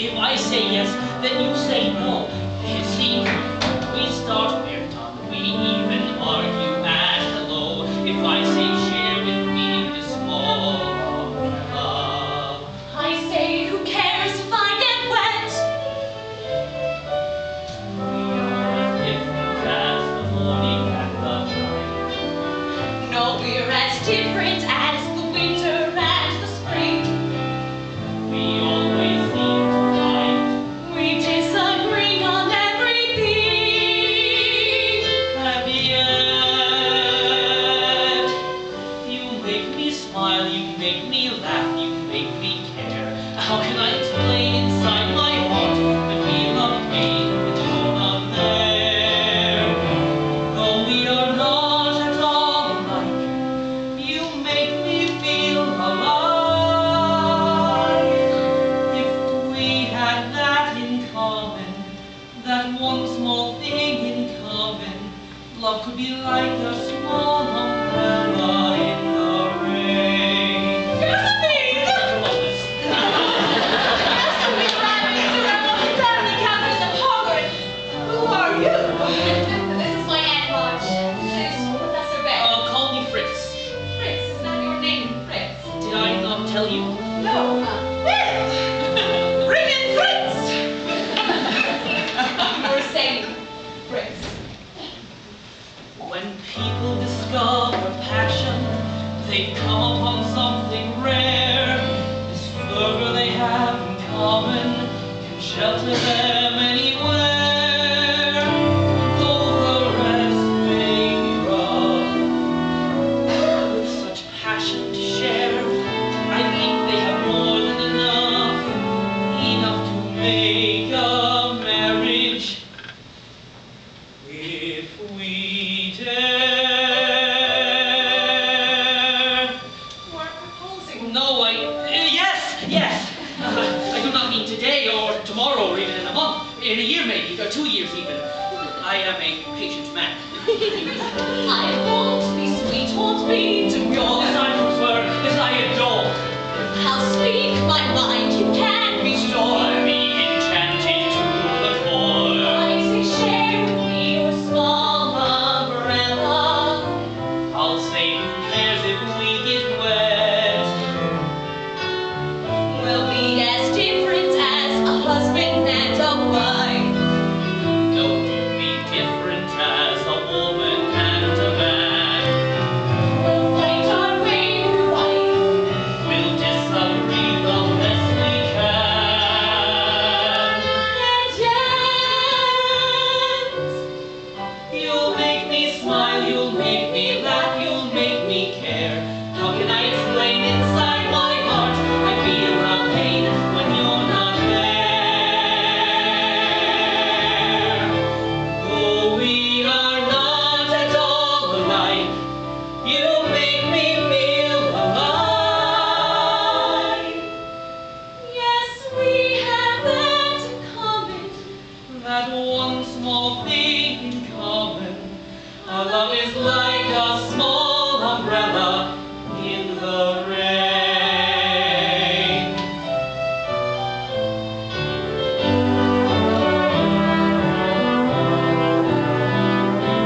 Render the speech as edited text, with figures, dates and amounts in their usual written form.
If I say yes, then you say no. You see, we start marathon, we even argue at hello. If I say share with me this small love, I say who cares if I get wet? we are as different as the morning and the night. No, we're as different as the winter and the spring. We always seem to fight. We disagree on everything. At the end, you make me smile, you make me laugh, you make me care. How can I explain inside my heart the feel of pain when you're not there? Though we are not at all alike, you make me feel alive. If we had that in common, that one small thing in common, love could be like a small umbrella in the rain. Here's the thing! Who are you? This is my Aunt March. This is Professor Beck. Call me Fritz. Fritz, is that your name, Fritz? Did I not tell you? No. Fritz! Bring in Fritz! You were saying Fritz. When people discover passion, they come upon something rare. This fervor they have in common can shelter them anywhere. Though the rest may be rough, with such passion to share, I think they have more than enough, enough to make a marriage. If we dare. You are proposing. No, yes. I do not mean today or tomorrow or even in a month, in a year maybe, or 2 years even. I am a patient man. I won't be sweet, won't be demure. This I prefer, this I adore. I'll speak my mind, you can be sure. I'll be enchanted to the core. I say share with me your small umbrella. I'll say who cares if we get wet. We'll be as different as a husband and a wife. No, we'll be different as a woman and a man. We'll fight our way through life. We'll disagree the best we can. And yet, You'll make me smile, you'll make me laugh, you'll make me care. How can I explain inside my heart I feel a pain when you're not there? Though we are not at all alike, you make me feel alive. yes, we have that in common. That one small thing in common, our love is like